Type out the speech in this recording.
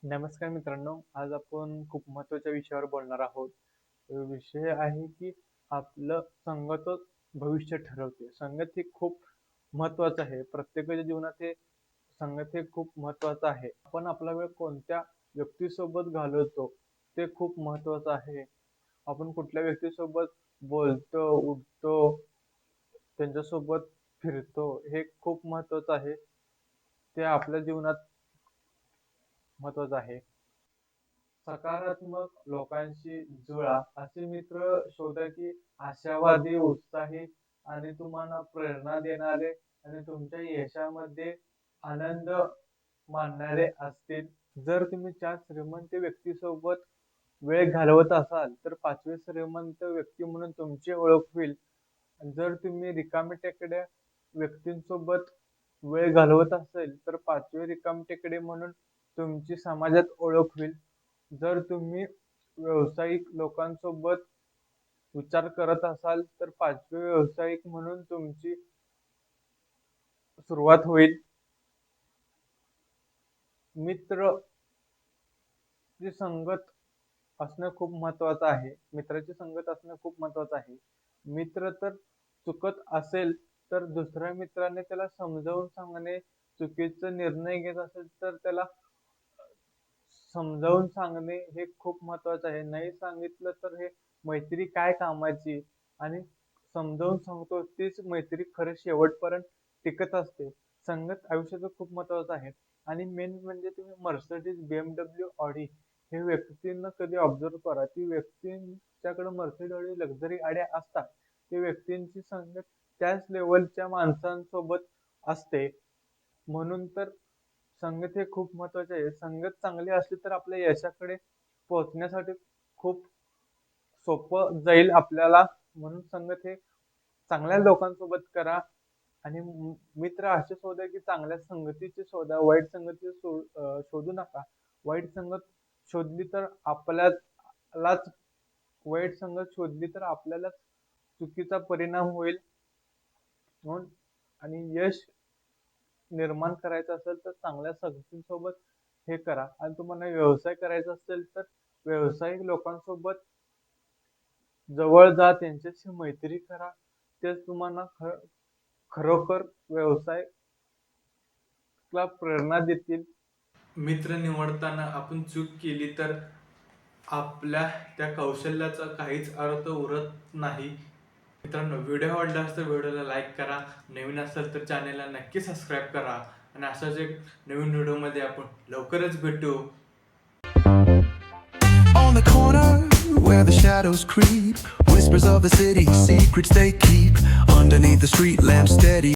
नमस्कार मित्रांनो, आज आपण खूप महत्त्वाच्या विषयावर बोलणार आहोत. विषय आहे की आपलं संगतच भविष्य ठरवते. संगत हे खूप महत्त्वाचं आहे. प्रत्येकाच्या जीवनात हे संगत हे खूप महत्त्वाचं आहे. आपण आपला वेळ कोणत्या व्यक्तीसोबत घालवतो ते खूप महत्त्वाचं आहे. आपण कुठल्या व्यक्तीसोबत बोलतो, उठतो, त्यांच्यासोबत फिरतो हे खूप महत्त्वाचं आहे. ते आपल्या जीवनात महत्त्वाचं आहे. सकारात्मक लोकांशी जुळा. असे मित्र शोधा की आशावादी, उत्साही आणि तुम्हाला प्रेरणा देणारे आणि तुमच्या यशामध्ये आनंद मानणारे असतील. जर तुम्ही 4 श्रीमंत व्यक्तीसोबत वेळ घालवत असाल, तर 5वे श्रीमंत व्यक्ती म्हणून तुमची ओळख होईल. जर तुम्ही रिकामे टेकड्या व्यक्तींसोबत वेळ घालवत असेल, तर 5वे रिकामे टेकडे म्हणून तुमची समाजात ओळख होईल. जर तुम्ही व्यावसायिक लोकांसोबत विचार करत असाल, तर 5वे व्यावसायिक म्हणून तुमची सुरुवात होईल. मित्र ची संगत असणं खूप महत्त्वाचं आहे. मित्राची संगत असणं खूप महत्त्वाचं आहे. मित्र तर चुकत असेल, तर दुसऱ्या मित्राने त्याला समजावून सांगणे, चुकीचा निर्णय घेत असेल तर त्याला समजावून सांगणे हे खूप महत्त्वाचं आहे. नाही सांगितलं तर हे मैत्री काय कामाची आणि समजावून सांगतो तीच मैत्री खरं शेवटपर्यंत टिकत असते. संगत आयुष्याचं खूप महत्त्वाचं आहे आणि मेन म्हणजे तुम्ही मर्सिडीज, BMW, ऑडी हे व्यक्तींना कधी ऑब्झर्व्ह करा. ती व्यक्तींच्याकडे मर्सिडीज, ऑडी लक्झरी गाड्या असतात. ते व्यक्तींची संगत त्याच लेवलच्या माणसांसोबत असते. म्हणून तर संगत हे खूप महत्त्वाचे आहे. संगत चांगली असली तर आपल्या यशाकडे पोहोचण्यासाठी खूप सोपं जाईल आपल्याला. म्हणून संगत हे चांगल्या लोकांसोबत करा आणि मित्र असे शोधा की चांगल्या संगतीचे शोधा. वाईट संगतीचे शोधू नका. वाईट संगत शोधली तर आपल्यालाच वाईट संगत शोधली तर आपल्यालाच चुकीचा परिणाम होईल. म्हणून आणि यश निर्माण करायचं असेल तर चांगल्या संगतीसोबत हे करा आणि तुम्हाला व्यवसाय करायचा असेल तर व्यावसायिक लोकांसोबत जवळ जा, त्यांच्याशी मैत्री करा. तेच तुम्हाला खरोखर व्यवसायाला प्रेरणा देतील. मित्र निवडताना आपण चूक केली तर आपल्या त्या कौशल्याचा काहीच अर्थ उरत नाही. मित्रांनो, व्हिडिओ आवडला असेल तर व्हिडिओला लाईक करा, नवीन असेल तर चॅनेलला नक्की सबस्क्राईब करा आणि असाच एक नवीन व्हिडिओमध्ये आपण लवकरच भेटू. On the corner where the shadows creep, whispers of the city, secrets they keep underneath the street lamp steady.